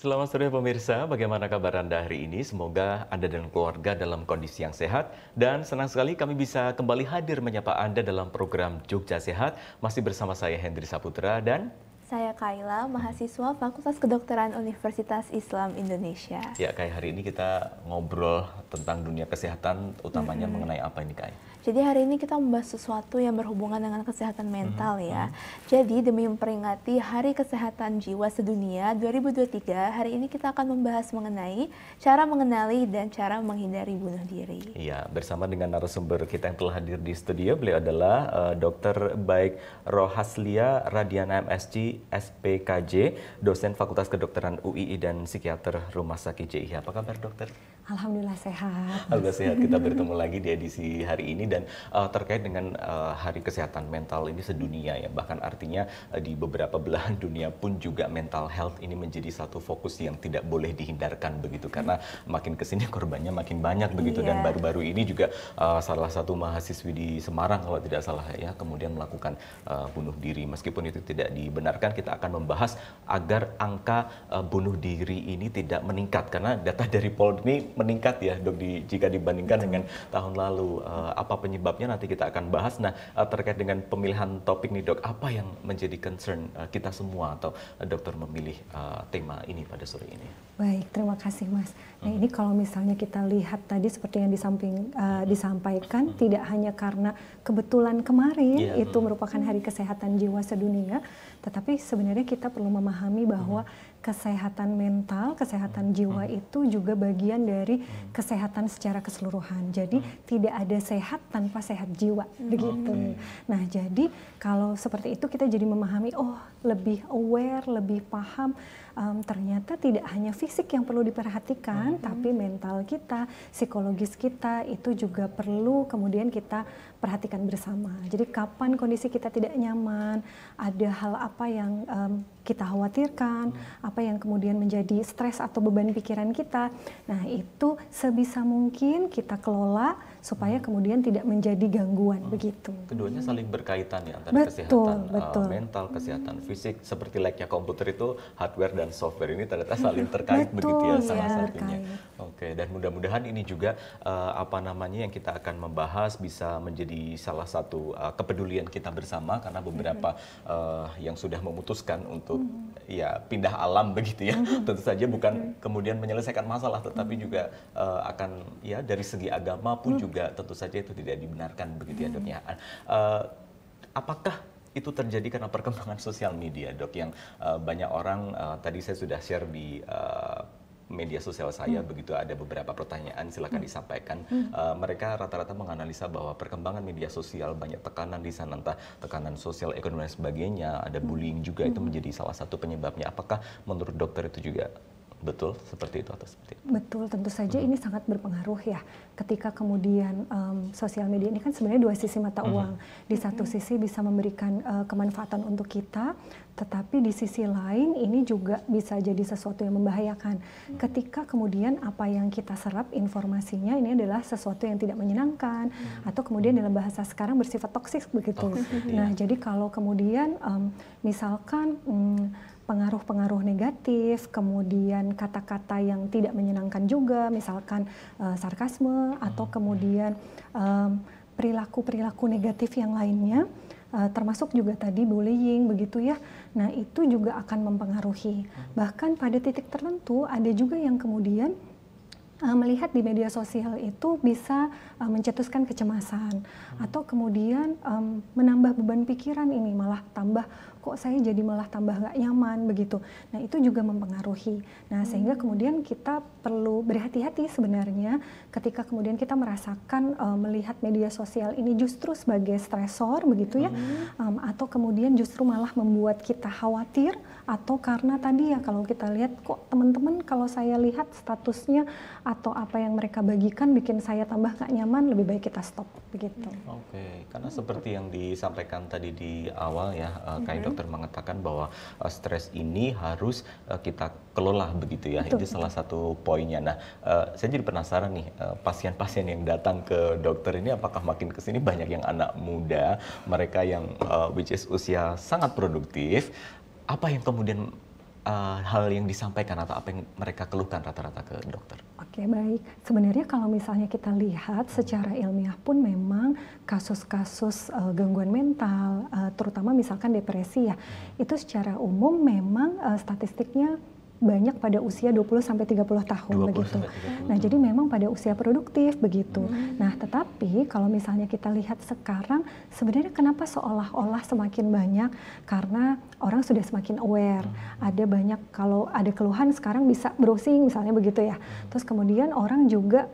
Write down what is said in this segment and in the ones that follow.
Selamat sore pemirsa, bagaimana kabar Anda hari ini? Semoga Anda dan keluarga dalam kondisi yang sehat. Dan senang sekali kami bisa kembali hadir menyapa Anda dalam program Jogja Sehat. Masih bersama saya Hendri Saputra dan... Saya Kaila, mahasiswa Fakultas Kedokteran Universitas Islam Indonesia. Ya, Kai, hari ini kita ngobrol tentang dunia kesehatan, utamanya mengenai apa ini, Kai? Jadi hari ini kita membahas sesuatu yang berhubungan dengan kesehatan mental ya. Jadi demi memperingati Hari Kesehatan Jiwa Sedunia 2023, hari ini kita akan membahas mengenai cara mengenali dan cara menghindari bunuh diri. Iya, bersama dengan narasumber kita yang telah hadir di studio, beliau adalah Dr. Baik Rohaslia Radiana MSc, SPKJ, dosen Fakultas Kedokteran UII dan psikiater Rumah Sakit JIH. Apa kabar, dokter? Alhamdulillah sehat. Alhamdulillah sehat. Kita bertemu lagi di edisi hari ini dan terkait dengan Hari Kesehatan Mental ini sedunia ya. Bahkan artinya di beberapa belahan dunia pun juga mental health ini menjadi satu fokus yang tidak boleh dihindarkan begitu, karena makin kesini korbannya makin banyak begitu. Dan baru-baru ini juga salah satu mahasiswi di Semarang kalau tidak salah ya kemudian melakukan bunuh diri. Meskipun itu tidak dibenarkan, kita akan membahas agar angka bunuh diri ini tidak meningkat, karena data dari Polri meningkat ya dok jika dibandingkan dengan tahun lalu. Apa penyebabnya nanti kita akan bahas. Nah, terkait dengan pemilihan topik nih dok, apa yang menjadi concern kita semua atau dokter memilih tema ini pada sore ini? Baik, terima kasih Mas. Nah ini kalau misalnya kita lihat tadi seperti yang disampaikan, tidak hanya karena kebetulan kemarin itu merupakan Hari Kesehatan Jiwa Sedunia, tetapi sebenarnya kita perlu memahami bahwa kesehatan mental, kesehatan jiwa itu juga bagian dari kesehatan secara keseluruhan. Jadi tidak ada sehat tanpa sehat jiwa, begitu. Nah jadi kalau seperti itu kita jadi memahami, oh lebih aware, lebih paham, ternyata tidak hanya fisik yang perlu diperhatikan, tapi mental kita, psikologis kita itu juga perlu kemudian kita perhatikan bersama. Jadi kapan kondisi kita tidak nyaman, ada hal apa yang kita khawatirkan, apa yang kemudian menjadi stres atau beban pikiran kita. Nah itu sebisa mungkin kita kelola supaya kemudian tidak menjadi gangguan begitu. Keduanya saling berkaitan ya, antara kesehatan mental, kesehatan fisik. Seperti layaknya komputer itu hardware dan software ini ternyata saling terkait begitu ya salah satunya. Oke, dan mudah-mudahan ini juga yang kita akan membahas bisa menjadi salah satu kepedulian kita bersama, karena beberapa yang sudah memutuskan untuk ya pindah alam begitu ya. Tentu saja bukan kemudian menyelesaikan masalah, tetapi juga akan ya dari segi agama pun juga tentu saja itu tidak dibenarkan begitu ya dok ya. Apakah itu terjadi karena perkembangan sosial media dok, yang banyak orang tadi saya sudah share di media sosial saya begitu, ada beberapa pertanyaan, silakan disampaikan. Mereka rata-rata menganalisa bahwa perkembangan media sosial banyak tekanan di sana, entah tekanan sosial, ekonomi dan sebagainya, ada bullying juga, itu menjadi salah satu penyebabnya. Apakah menurut dokter itu juga betul seperti itu atau seperti itu? Betul, tentu saja ini sangat berpengaruh ya. Ketika kemudian sosial media ini kan sebenarnya dua sisi mata uang. Di satu sisi bisa memberikan kemanfaatan untuk kita, tetapi di sisi lain ini juga bisa jadi sesuatu yang membahayakan. Ketika kemudian apa yang kita serap informasinya ini adalah sesuatu yang tidak menyenangkan, atau kemudian dalam bahasa sekarang bersifat toksik begitu. Nah, jadi kalau kemudian misalkan pengaruh-pengaruh negatif, kemudian kata-kata yang tidak menyenangkan juga, misalkan sarkasme, atau kemudian perilaku-perilaku negatif yang lainnya, termasuk juga tadi bullying begitu ya. Nah itu juga akan mempengaruhi. Bahkan pada titik tertentu ada juga yang kemudian melihat di media sosial itu bisa mencetuskan kecemasan, atau kemudian menambah beban pikiran, ini malah tambah, kok saya jadi malah tambah nggak nyaman begitu. Nah itu juga mempengaruhi. Nah sehingga kemudian kita perlu berhati-hati sebenarnya ketika kemudian kita merasakan melihat media sosial ini justru sebagai stresor begitu ya, atau kemudian justru malah membuat kita khawatir, atau karena tadi ya kalau kita lihat kok teman-teman kalau saya lihat statusnya atau apa yang mereka bagikan bikin saya tambah nggak nyaman, lebih baik kita stop begitu. Oke, karena seperti yang disampaikan tadi di awal ya, kayak dokter mengatakan bahwa stres ini harus kita kelola begitu ya. Itu salah satu poinnya. Nah, saya jadi penasaran nih, pasien-pasien yang datang ke dokter ini apakah makin kesini banyak yang anak muda, mereka yang which is usia sangat produktif, apa yang kemudian hal yang disampaikan atau apa yang mereka keluhkan rata-rata ke dokter? Oke, baik. Sebenarnya kalau misalnya kita lihat secara ilmiah pun memang kasus-kasus gangguan mental, terutama misalkan depresi ya, itu secara umum memang statistiknya banyak pada usia 20-30 tahun begitu. Nah, jadi memang pada usia produktif begitu. Nah, tetapi kalau misalnya kita lihat sekarang sebenarnya kenapa seolah-olah semakin banyak, karena orang sudah semakin aware. Ada banyak, kalau ada keluhan sekarang bisa browsing misalnya begitu ya. Terus kemudian orang juga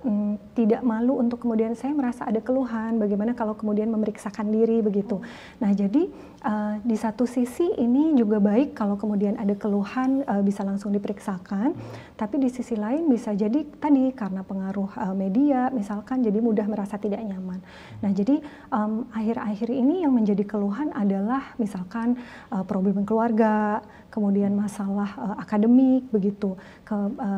tidak malu untuk kemudian saya merasa ada keluhan, bagaimana kalau kemudian memeriksakan diri begitu. Nah, jadi di satu sisi ini juga baik kalau kemudian ada keluhan bisa langsung diperiksakan, tapi di sisi lain bisa jadi tadi karena pengaruh media misalkan jadi mudah merasa tidak nyaman. Nah, jadi akhir-akhir ini yang menjadi keluhan adalah misalkan problem keluarga, kemudian masalah akademik begitu.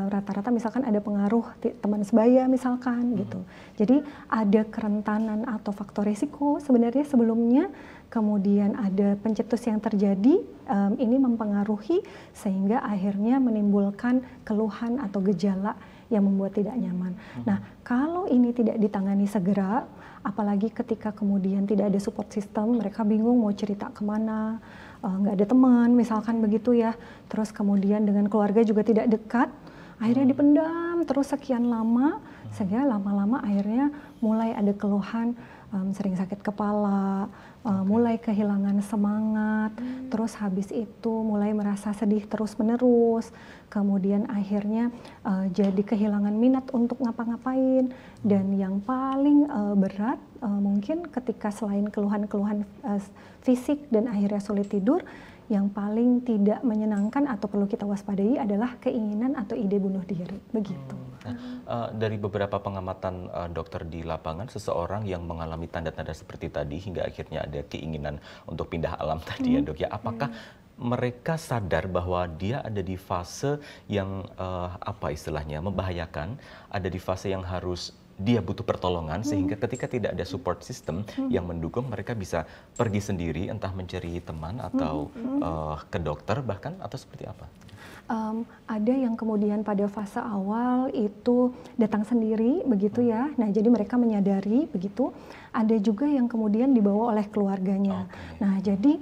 Rata-rata misalkan ada pengaruh teman sebaya misalkan gitu. Jadi ada kerentanan atau faktor risiko sebenarnya sebelumnya. Kemudian ada pencetus yang terjadi, ini mempengaruhi sehingga akhirnya menimbulkan keluhan atau gejala yang membuat tidak nyaman. Nah, kalau ini tidak ditangani segera, apalagi ketika kemudian tidak ada support system, mereka bingung mau cerita kemana, nggak ada teman misalkan begitu ya, terus kemudian dengan keluarga juga tidak dekat, akhirnya dipendam terus sekian lama, sehingga lama-lama akhirnya mulai ada keluhan, sering sakit kepala, mulai kehilangan semangat, terus habis itu mulai merasa sedih terus-menerus, kemudian akhirnya jadi kehilangan minat untuk ngapa-ngapain, dan yang paling berat mungkin ketika selain keluhan-keluhan fisik dan akhirnya sulit tidur, yang paling tidak menyenangkan atau perlu kita waspadai adalah keinginan atau ide bunuh diri, begitu. Nah, dari beberapa pengamatan dokter di lapangan, seseorang yang mengalami tanda-tanda seperti tadi hingga akhirnya ada keinginan untuk pindah alam tadi ya dok ya, apakah mereka sadar bahwa dia ada di fase yang apa istilahnya membahayakan, ada di fase yang harus dia butuh pertolongan, sehingga ketika tidak ada support system yang mendukung, mereka bisa pergi sendiri entah mencari teman atau ke dokter bahkan, atau seperti apa? Ada yang kemudian pada fase awal itu datang sendiri begitu ya. Nah, jadi mereka menyadari begitu. Ada juga yang kemudian dibawa oleh keluarganya. Nah, jadi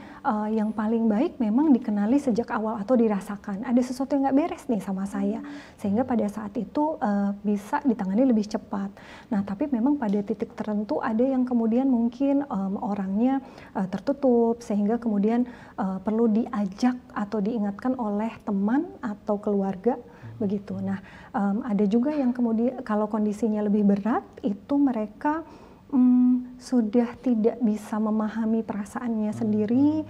yang paling baik memang dikenali sejak awal atau dirasakan ada sesuatu yang nggak beres nih sama saya, sehingga pada saat itu bisa ditangani lebih cepat. Nah, tapi memang pada titik tertentu ada yang kemudian mungkin orangnya tertutup, sehingga kemudian perlu diajak atau diingatkan oleh teman atau keluarga begitu. Nah, ada juga yang kemudian kalau kondisinya lebih berat itu mereka sudah tidak bisa memahami perasaannya sendiri,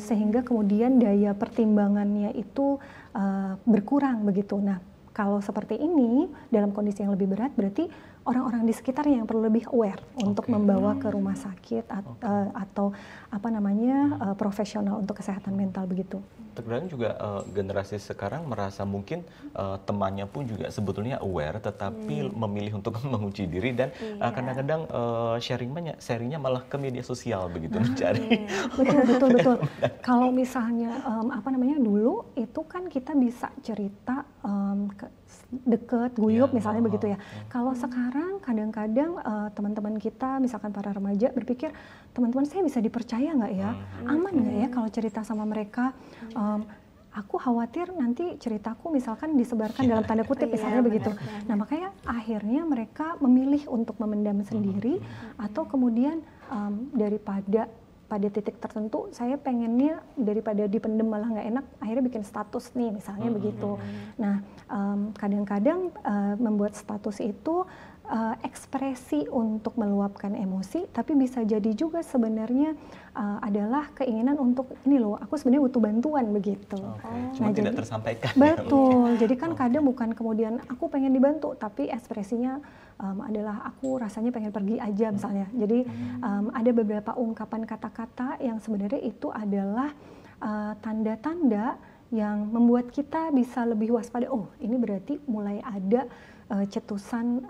sehingga kemudian daya pertimbangannya itu berkurang begitu. Nah, kalau seperti ini dalam kondisi yang lebih berat berarti orang-orang di sekitarnya yang perlu lebih aware untuk membawa ke rumah sakit atau apa namanya profesional untuk kesehatan mental begitu. Terkadang juga generasi sekarang merasa mungkin temannya pun juga sebetulnya aware, tetapi memilih untuk mengunci diri dan kadang-kadang sharingnya malah ke media sosial begitu mencari. Betul. Kalau misalnya apa namanya dulu itu kan kita bisa cerita deket, guyup misalnya begitu ya. Kalau sekarang kadang-kadang teman-teman kita misalkan para remaja berpikir teman-teman saya bisa dipercaya nggak ya, aman nggak ya kalau cerita sama mereka. Aku khawatir nanti ceritaku misalkan disebarkan dalam tanda kutip misalnya begitu. Nah, makanya akhirnya mereka memilih untuk memendam sendiri atau kemudian daripada pada titik tertentu saya pengennya daripada dipendem malah nggak enak, akhirnya bikin status nih misalnya begitu. Nah, kadang-kadang membuat status itu ekspresi untuk meluapkan emosi, tapi bisa jadi juga sebenarnya adalah keinginan untuk ini loh, aku sebenarnya butuh bantuan begitu. Cuma tidak tersampaikan. Betul. Jadi kan kadang bukan kemudian aku pengen dibantu, tapi ekspresinya adalah aku rasanya pengen pergi aja misalnya. Jadi ada beberapa ungkapan kata-kata yang sebenarnya itu adalah tanda-tanda yang membuat kita bisa lebih waspada. Oh, ini berarti mulai ada cetusan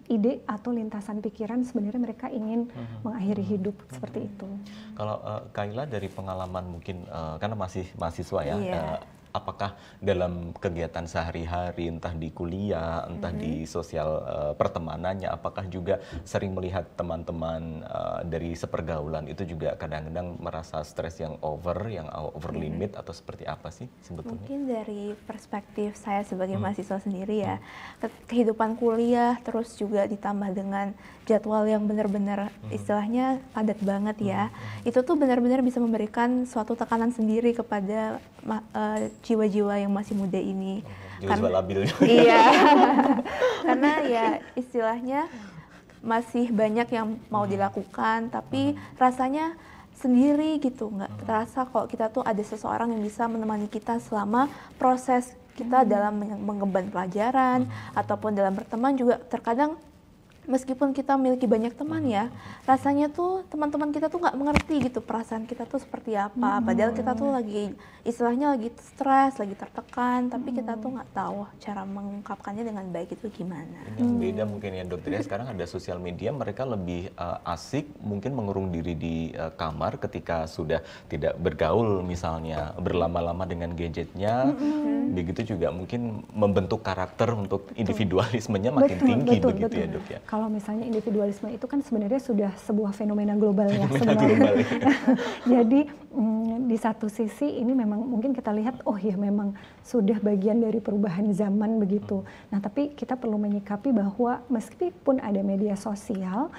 ide atau lintasan pikiran sebenarnya mereka ingin mengakhiri hidup seperti itu. Kalau Kayla dari pengalaman mungkin karena masih mahasiswa ya, apakah dalam kegiatan sehari-hari, entah di kuliah, entah di sosial pertemanannya, apakah juga sering melihat teman-teman dari sepergaulan itu juga kadang-kadang merasa stres yang over limit, atau seperti apa sih sebetulnya? Mungkin dari perspektif saya sebagai mahasiswa sendiri ya, kehidupan kuliah terus juga ditambah dengan jadwal yang benar-benar istilahnya padat banget ya, itu tuh benar-benar bisa memberikan suatu tekanan sendiri kepada jiwa-jiwa yang masih muda ini. Jiwa-jiwa labil. Iya, karena ya istilahnya masih banyak yang mau dilakukan, tapi rasanya sendiri gitu, nggak terasa kalau kita tuh ada seseorang yang bisa menemani kita selama proses kita dalam mengemban pelajaran ataupun dalam berteman juga. Terkadang meskipun kita memiliki banyak teman ya, rasanya tuh teman-teman kita tuh nggak mengerti gitu perasaan kita tuh seperti apa. Padahal kita tuh lagi istilahnya lagi stres, lagi tertekan, tapi kita tuh nggak tahu cara mengungkapkannya dengan baik itu gimana. Yang beda mungkin ya dokter ya, sekarang ada sosial media, mereka lebih asik mungkin mengurung diri di kamar ketika sudah tidak bergaul misalnya, berlama-lama dengan gadgetnya. Begitu juga mungkin membentuk karakter untuk individualismenya makin tinggi begitu ya dok ya. Kalau misalnya individualisme itu kan sebenarnya sudah sebuah fenomena global ya sebenarnya. Jadi di satu sisi ini memang mungkin kita lihat oh ya memang sudah bagian dari perubahan zaman begitu. Nah tapi kita perlu menyikapi bahwa meskipun ada media sosial,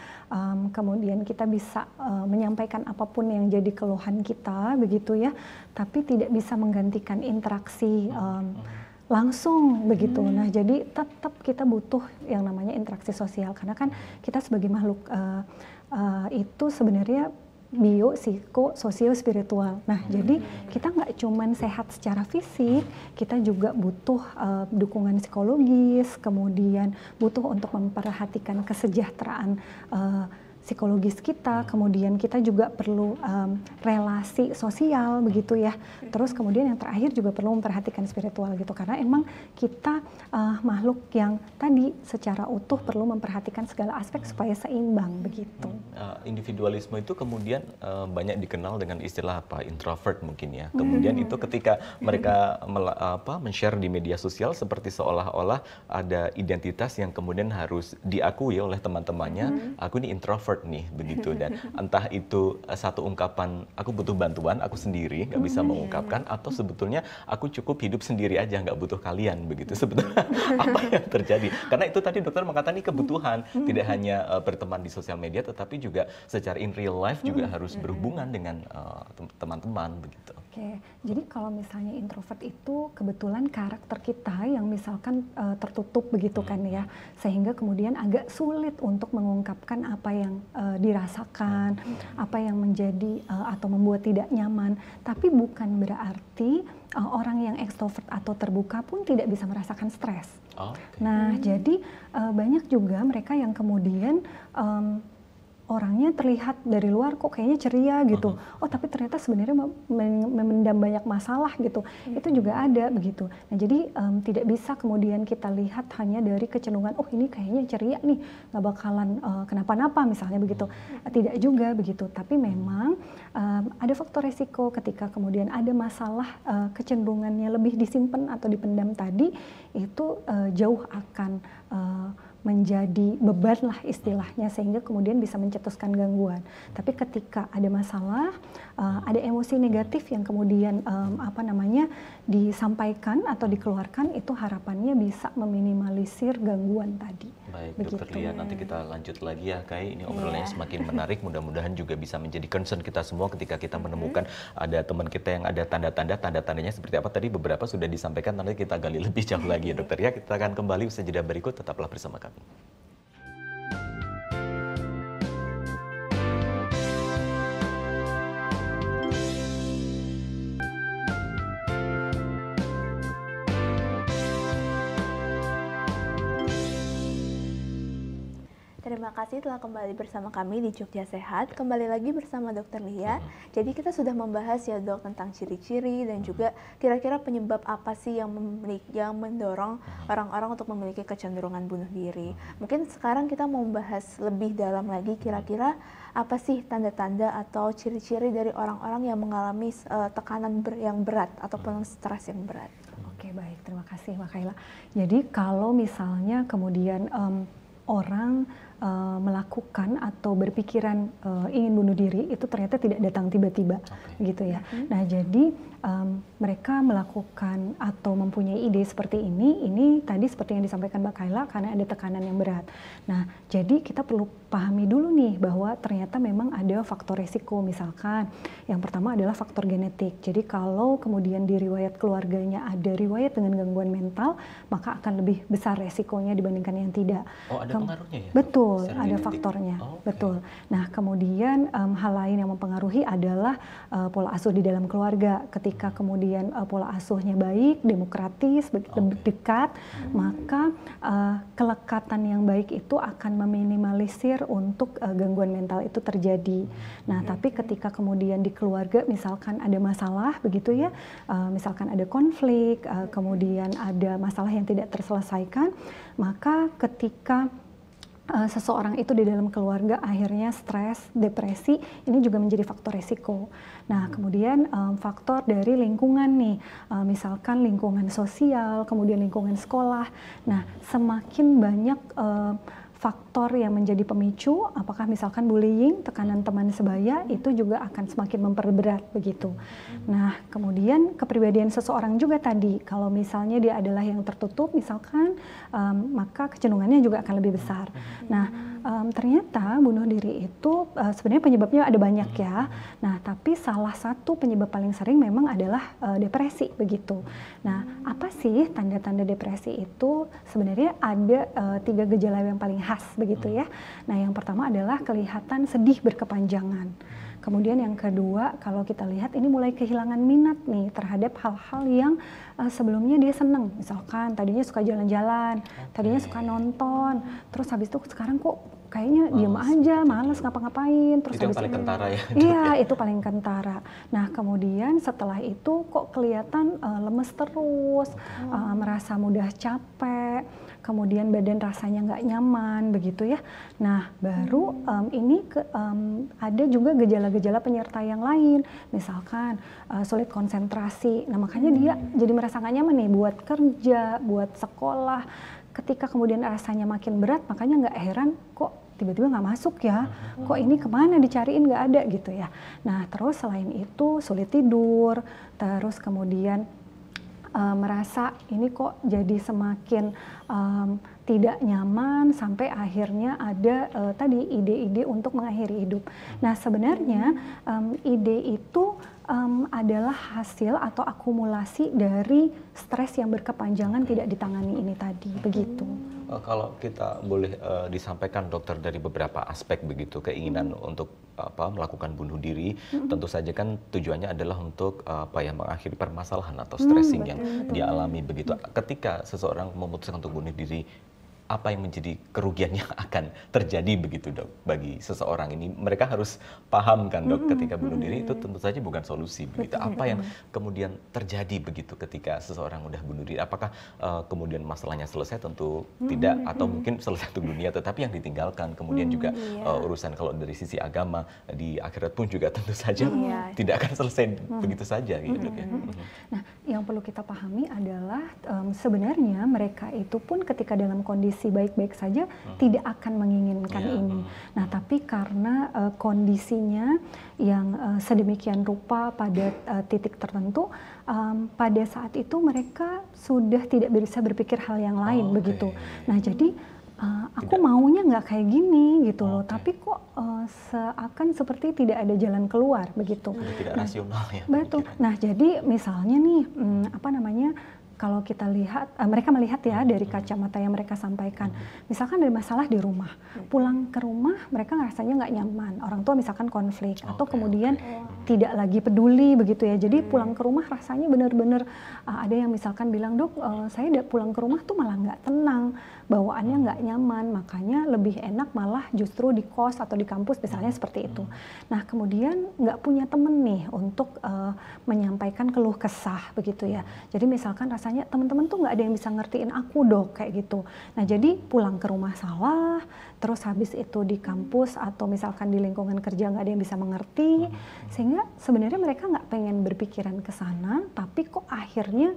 kemudian kita bisa menyampaikan apapun yang jadi keluhan kita begitu ya, tapi tidak bisa menggantikan interaksi langsung begitu. Nah, jadi tetap kita butuh yang namanya interaksi sosial karena kan kita sebagai makhluk itu sebenarnya bio, psiko, sosio, spiritual. Nah, jadi kita nggak cuman sehat secara fisik, kita juga butuh dukungan psikologis, kemudian butuh untuk memperhatikan kesejahteraan psikologis kita, kemudian kita juga perlu relasi sosial begitu ya. Terus kemudian yang terakhir juga perlu memperhatikan spiritual gitu karena emang kita makhluk yang tadi secara utuh perlu memperhatikan segala aspek supaya seimbang begitu. Individualisme itu kemudian banyak dikenal dengan istilah apa introvert mungkin ya. Kemudian itu ketika mereka men-share di media sosial seperti seolah-olah ada identitas yang kemudian harus diakui oleh teman-temannya. Aku ini introvert nih begitu, dan entah itu satu ungkapan aku butuh bantuan aku sendiri nggak bisa mengungkapkan, atau sebetulnya aku cukup hidup sendiri aja nggak butuh kalian begitu. Sebetulnya apa yang terjadi? Karena itu tadi dokter mengatakan ini kebutuhan, tidak hanya berteman di sosial media tetapi juga secara in real life juga harus berhubungan dengan teman-teman begitu. Oke, jadi kalau misalnya introvert itu kebetulan karakter kita yang misalkan tertutup begitu kan ya, sehingga kemudian agak sulit untuk mengungkapkan apa yang dirasakan, apa yang menjadi atau membuat tidak nyaman. Tapi bukan berarti orang yang ekstrovert atau terbuka pun tidak bisa merasakan stres. Nah, jadi banyak juga mereka yang kemudian orangnya terlihat dari luar kok kayaknya ceria gitu. Oh tapi ternyata sebenarnya memendam banyak masalah gitu. Itu juga ada begitu. Nah jadi tidak bisa kemudian kita lihat hanya dari kecenderungan oh ini kayaknya ceria nih nggak bakalan kenapa-napa misalnya begitu. Tidak juga begitu. Tapi memang ada faktor resiko ketika kemudian ada masalah kecenderungannya lebih disimpan atau dipendam tadi itu jauh akan menjadi beban lah istilahnya sehingga kemudian bisa mencetuskan gangguan. Tapi ketika ada masalah, ada emosi negatif yang kemudian disampaikan atau dikeluarkan, itu harapannya bisa meminimalisir gangguan tadi. Baik, begitu. Dokter Lia, nanti kita lanjut lagi ya, Kai. Ini obrolannya semakin menarik. Mudah-mudahan juga bisa menjadi concern kita semua ketika kita menemukan ada teman kita yang ada tanda-tandanya seperti apa. Tadi beberapa sudah disampaikan, nanti kita gali lebih jauh lagi ya, Dokter ya. Kita akan kembali usai jeda berikut. Tetaplah bersama kami. Terima kasih telah kembali bersama kami di Jogja Sehat. Kembali lagi bersama Dr. Lia. Jadi kita sudah membahas ya dok tentang ciri-ciri dan juga kira-kira penyebab apa sih yang mendorong orang-orang untuk memiliki kecenderungan bunuh diri. Mungkin sekarang kita mau membahas lebih dalam lagi kira-kira apa sih tanda-tanda atau ciri-ciri dari orang-orang yang mengalami tekanan yang berat ataupun stres yang berat. Oke, baik, terima kasih Mbak Kaila. Jadi kalau misalnya kemudian orang melakukan atau berpikiran ingin bunuh diri, itu ternyata tidak datang tiba-tiba, gitu ya. Nah, jadi mereka melakukan atau mempunyai ide seperti ini tadi seperti yang disampaikan Mbak Kaila, karena ada tekanan yang berat. Nah, jadi kita perlu pahami dulu nih bahwa ternyata memang ada faktor resiko. Misalkan yang pertama adalah faktor genetik. Jadi kalau kemudian di riwayat keluarganya ada riwayat dengan gangguan mental, maka akan lebih besar resikonya dibandingkan yang tidak. Oh, ada pengaruhnya ya? Betul. Ada faktornya, betul. Nah, kemudian hal lain yang mempengaruhi adalah pola asuh di dalam keluarga. Ketika kemudian pola asuhnya baik, demokratis, dekat, maka kelekatan yang baik itu akan meminimalisir untuk gangguan mental itu terjadi. Nah, tapi ketika kemudian di keluarga misalkan ada masalah, begitu ya, misalkan ada konflik, kemudian ada masalah yang tidak terselesaikan, maka ketika seseorang itu di dalam keluarga akhirnya stres, depresi, ini juga menjadi faktor resiko. Nah, kemudian faktor dari lingkungan nih, misalkan lingkungan sosial, kemudian lingkungan sekolah. Nah, semakin banyak faktor yang menjadi pemicu, apakah misalkan bullying, tekanan teman sebaya, itu juga akan semakin memperberat begitu. Nah, kemudian kepribadian seseorang juga tadi, kalau misalnya dia adalah yang tertutup misalkan, maka kecenderungannya juga akan lebih besar. Nah, ternyata bunuh diri itu sebenarnya penyebabnya ada banyak ya. Nah, tapi salah satu penyebab paling sering memang adalah depresi begitu. Nah, apa sih tanda-tanda depresi itu? Sebenarnya ada 3 gejala yang paling khas begitu ya. Nah, yang pertama adalah kelihatan sedih berkepanjangan. Kemudian yang kedua, kalau kita lihat ini mulai kehilangan minat nih terhadap hal-hal yang sebelumnya dia seneng. Misalkan tadinya suka jalan-jalan, tadinya suka nonton, terus habis itu sekarang kok kayaknya diem aja, males ngapa-ngapain. Terus itu yang paling kentara ya? Iya, itu paling kentara. Nah, kemudian setelah itu kok kelihatan lemes terus, merasa mudah capek, kemudian badan rasanya nggak nyaman, begitu ya. Nah, baru ini ada juga gejala-gejala penyerta yang lain, misalkan sulit konsentrasi. Nah, makanya dia jadi merasa nggak nyaman nih buat kerja, buat sekolah. Ketika kemudian rasanya makin berat, makanya nggak heran kok tiba-tiba nggak masuk ya, kok ini kemana dicariin nggak ada gitu ya. Nah, terus selain itu sulit tidur, terus kemudian merasa ini kok jadi semakin tidak nyaman, sampai akhirnya ada tadi ide-ide untuk mengakhiri hidup. Nah, sebenarnya ide itu adalah hasil atau akumulasi dari stres yang berkepanjangan tidak ditangani ini tadi, begitu. Kalau kita boleh disampaikan dokter dari beberapa aspek begitu, keinginan untuk melakukan bunuh diri, tentu saja kan tujuannya adalah untuk mengakhiri permasalahan atau stressing yang dia alami begitu. Ketika seseorang memutuskan untuk bunuh diri, apa yang menjadi kerugian yang akan terjadi begitu dok bagi seseorang ini? Mereka harus paham kan dok, ketika bunuh diri itu tentu saja bukan solusi begitu. Apa yang kemudian terjadi begitu ketika seseorang udah bunuh diri? Apakah kemudian masalahnya selesai? Tentu tidak, atau mungkin selesai untuk dunia tetapi yang ditinggalkan. Kemudian juga urusan kalau dari sisi agama di akhirat pun juga tentu saja tidak akan selesai begitu saja gitu dok ya. Nah, yang perlu kita pahami adalah sebenarnya mereka itu pun ketika dalam kondisi baik-baik saja tidak akan menginginkan ini. Nah, tapi karena kondisinya yang sedemikian rupa pada titik tertentu, pada saat itu mereka sudah tidak bisa berpikir hal yang lain begitu. Nah, jadi aku maunya nggak kayak gini gitu loh, tapi kok seakan seperti tidak ada jalan keluar begitu. Tidak rasional ya. Betul. Nah, jadi misalnya nih kalau kita lihat, mereka melihat ya dari kacamata yang mereka sampaikan. Misalkan ada masalah di rumah, pulang ke rumah mereka rasanya nggak nyaman. Orang tua misalkan konflik atau kemudian tidak lagi peduli begitu ya. Jadi pulang ke rumah rasanya benar-benar ada yang misalkan bilang, "Dok, saya pulang ke rumah tuh malah nggak tenang, bawaannya nggak nyaman, makanya lebih enak malah justru di kos atau di kampus," misalnya seperti itu. Nah kemudian nggak punya temen nih untuk menyampaikan keluh kesah begitu ya. Jadi misalkan rasanya teman-teman tuh nggak ada yang bisa ngertiin aku, Dok, kayak gitu. Nah jadi pulang ke rumah salah, terus habis itu di kampus atau misalkan di lingkungan kerja nggak ada yang bisa mengerti, sehingga sebenarnya mereka nggak pengen berpikiran ke sana, tapi kok akhirnya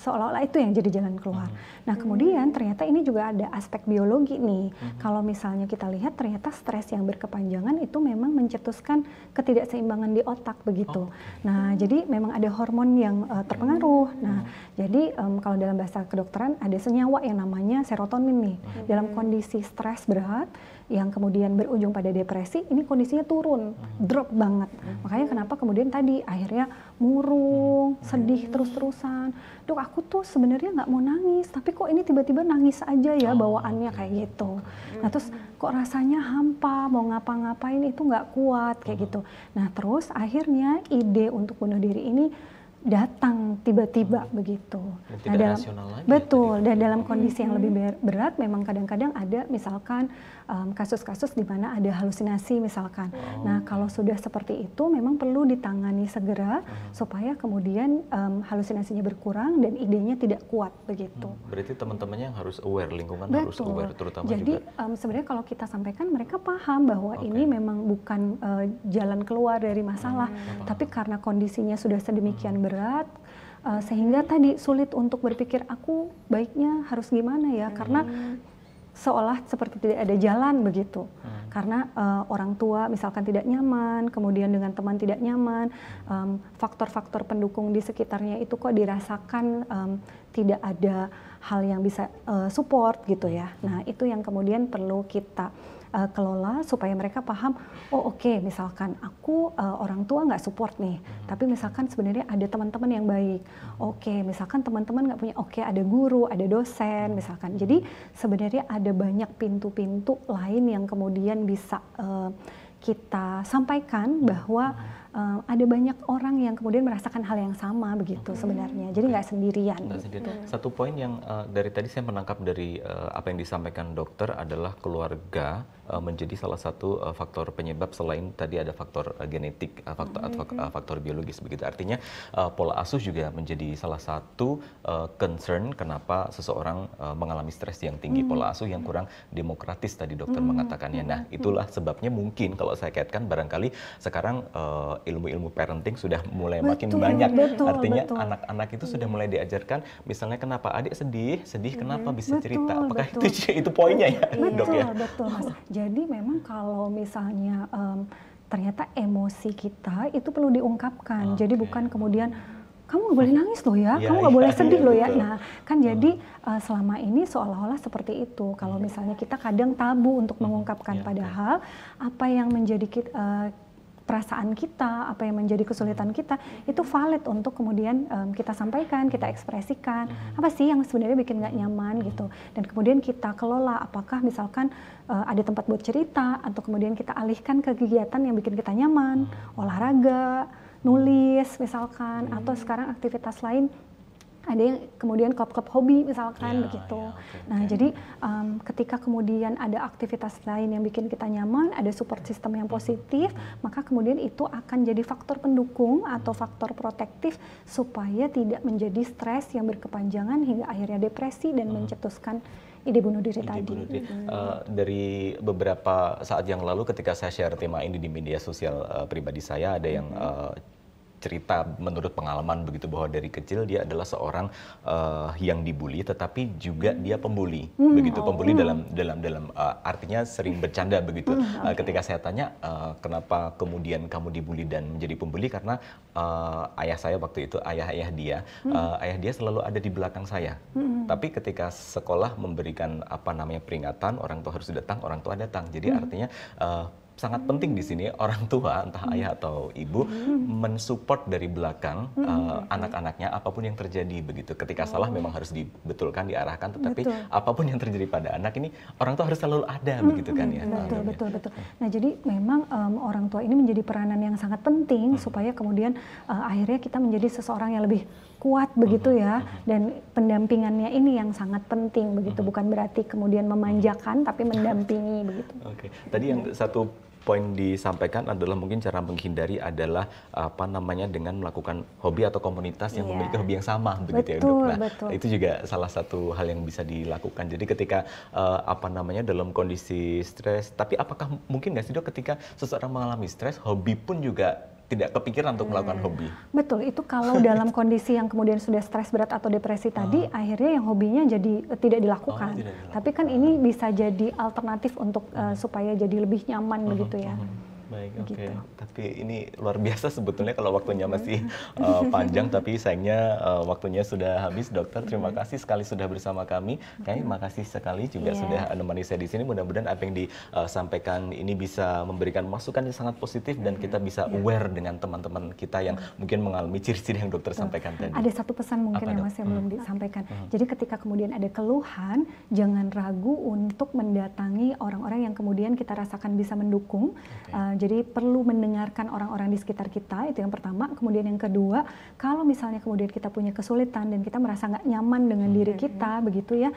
seolah-olah itu yang jadi jalan keluar. Nah kemudian ternyata ini juga ada aspek biologi nih. Kalau misalnya kita lihat ternyata stres yang berkepanjangan itu memang mencetuskan ketidakseimbangan di otak begitu. Nah jadi memang ada hormon yang terpengaruh. Nah jadi kalau dalam bahasa kedokteran ada senyawa yang namanya serotonin nih. Dalam kondisi stres berat yang kemudian berujung pada depresi, ini kondisinya turun, drop banget. Makanya kenapa kemudian tadi akhirnya murung, sedih terus-terusan. Dok, aku tuh sebenarnya nggak mau nangis, tapi kok ini tiba-tiba nangis aja ya bawaannya kayak gitu. Nah terus kok rasanya hampa, mau ngapa-ngapain itu nggak kuat kayak gitu. Nah terus akhirnya ide untuk bunuh diri ini datang tiba-tiba begitu. Nah, dalam, lagi betul, dan dalam kondisi yang lebih berat memang kadang-kadang ada misalkan kasus-kasus di mana ada halusinasi misalkan. Nah kalau sudah seperti itu memang perlu ditangani segera supaya kemudian halusinasinya berkurang dan idenya tidak kuat begitu. Berarti teman-temannya harus aware, lingkungan harus aware terutama jadi, juga. Jadi sebenarnya kalau kita sampaikan mereka paham bahwa ini memang bukan jalan keluar dari masalah, tapi karena kondisinya sudah sedemikian berat sehingga tadi sulit untuk berpikir aku baiknya harus gimana ya, karena seolah seperti tidak ada jalan begitu. Karena orang tua misalkan tidak nyaman, kemudian dengan teman tidak nyaman, faktor-faktor pendukung di sekitarnya itu kok dirasakan tidak ada hal yang bisa support gitu ya. Nah itu yang kemudian perlu kita kelola supaya mereka paham, oh oke, misalkan aku orang tua nggak support nih, tapi misalkan sebenarnya ada teman-teman yang baik. Oke, misalkan teman-teman nggak punya, oke ada guru, ada dosen misalkan. Jadi sebenarnya ada banyak pintu-pintu lain yang kemudian bisa kita sampaikan bahwa ada banyak orang yang kemudian merasakan hal yang sama begitu sebenarnya. Jadi nggak sendirian. Satu poin yang dari tadi saya menangkap dari apa yang disampaikan dokter adalah keluarga menjadi salah satu faktor penyebab selain tadi ada faktor genetik, faktor biologis begitu. Artinya pola asuh juga menjadi salah satu concern kenapa seseorang mengalami stres yang tinggi. Pola asuh yang kurang demokratis tadi dokter mengatakannya. Nah itulah sebabnya mungkin kalau saya kaitkan barangkali sekarang ilmu-ilmu parenting sudah mulai makin banyak. Artinya anak-anak itu sudah mulai diajarkan, misalnya kenapa adik sedih kenapa bisa cerita. Apakah itu poinnya ya, Dok ya? Betul, Mas. Jadi memang kalau misalnya ternyata emosi kita itu perlu diungkapkan. Jadi bukan kemudian kamu nggak boleh nangis loh ya, kamu nggak boleh sedih loh ya. Nah kan jadi selama ini seolah-olah seperti itu. Kalau misalnya kita kadang tabu untuk mengungkapkan, padahal apa yang menjadi perasaan kita, apa yang menjadi kesulitan kita, itu valid untuk kemudian kita sampaikan, kita ekspresikan. Apa sih yang sebenarnya bikin nggak nyaman gitu. Dan kemudian kita kelola, apakah misalkan ada tempat buat cerita, atau kemudian kita alihkan ke kegiatan yang bikin kita nyaman, olahraga, nulis misalkan, atau sekarang aktivitas lain, ada yang kemudian klub-klub hobi misalkan begitu. Nah jadi ketika kemudian ada aktivitas lain yang bikin kita nyaman, ada support system yang positif, maka kemudian itu akan jadi faktor pendukung atau faktor protektif supaya tidak menjadi stres yang berkepanjangan hingga akhirnya depresi dan mencetuskan ide bunuh diri tadi. Dari beberapa saat yang lalu ketika saya share tema ini di media sosial pribadi saya, ada yang cerita menurut pengalaman begitu bahwa dari kecil dia adalah seorang yang dibully tetapi juga dia pembuli begitu, pembuli dalam artinya sering bercanda begitu. Ketika saya tanya kenapa kemudian kamu dibully dan menjadi pembuli, karena ayah saya waktu itu, ayah dia selalu ada di belakang saya. Tapi ketika sekolah memberikan peringatan, orang tua harus datang, orang tua datang. Jadi artinya sangat penting di sini orang tua, entah ayah atau ibu, mensupport dari belakang anak-anaknya apapun yang terjadi begitu. Ketika salah memang harus dibetulkan, diarahkan, tetapi apapun yang terjadi pada anak ini orang tua harus selalu ada begitu kan ya. Betul. Nah, jadi memang orang tua ini menjadi peranan yang sangat penting supaya kemudian akhirnya kita menjadi seseorang yang lebih kuat begitu ya, dan pendampingannya ini yang sangat penting begitu, bukan berarti kemudian memanjakan tapi mendampingi begitu. Oke. Tadi yang satu poin disampaikan adalah mungkin cara menghindari adalah dengan melakukan hobi atau komunitas yang memiliki hobi yang sama begitu ya Dok. Nah, itu juga salah satu hal yang bisa dilakukan. Jadi ketika dalam kondisi stres, tapi apakah mungkin nggak sih Dok ketika seseorang mengalami stres, hobi pun juga tidak kepikiran untuk melakukan hobi? Betul, itu kalau dalam kondisi yang kemudian sudah stres berat atau depresi tadi, akhirnya yang hobinya jadi tidak dilakukan. Tapi kan ini bisa jadi alternatif untuk supaya jadi lebih nyaman begitu ya. Baik, oke. Tapi ini luar biasa sebetulnya kalau waktunya masih panjang, tapi sayangnya waktunya sudah habis. Dokter, terima kasih sekali sudah bersama kami. Terima kasih sekali juga sudah menemani saya di sini. Mudah-mudahan apa yang disampaikan ini bisa memberikan masukan yang sangat positif dan kita bisa aware dengan teman-teman kita yang mungkin mengalami ciri-ciri yang dokter sampaikan tadi. Ada satu pesan mungkin yang masih belum disampaikan. Jadi ketika kemudian ada keluhan, jangan ragu untuk mendatangi orang-orang yang kemudian kita rasakan bisa mendukung. Jadi perlu mendengarkan orang-orang di sekitar kita, itu yang pertama. Kemudian yang kedua, kalau misalnya kemudian kita punya kesulitan dan kita merasa nggak nyaman dengan diri kita, begitu ya,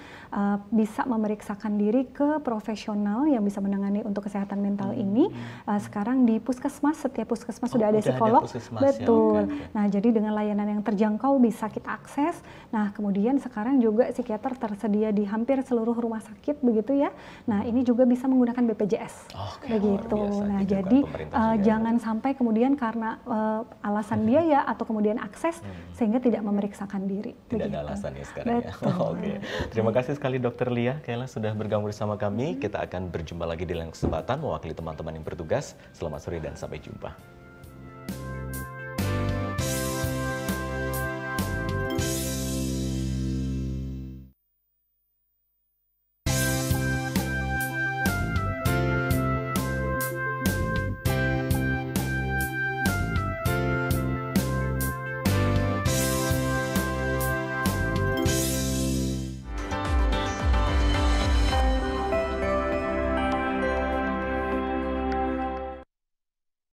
bisa memeriksakan diri ke profesional yang bisa menangani untuk kesehatan mental ini. Sekarang di puskesmas, setiap puskesmas sudah ada psikolog. Betul. Nah, jadi dengan layanan yang terjangkau bisa kita akses. Nah, kemudian sekarang juga psikiater tersedia di hampir seluruh rumah sakit, begitu ya. Nah, ini juga bisa menggunakan BPJS. Begitu. Nah, jadi jangan sampai kemudian karena alasan biaya atau kemudian akses sehingga tidak memeriksakan diri. Tidak ada alasan ya sekarang ya. Oke. Terima kasih sekali Dr. Lia Kaila sudah bergabung bersama kami. Kita akan berjumpa lagi di lain kesempatan mewakili teman-teman yang bertugas. Selamat sore dan sampai jumpa.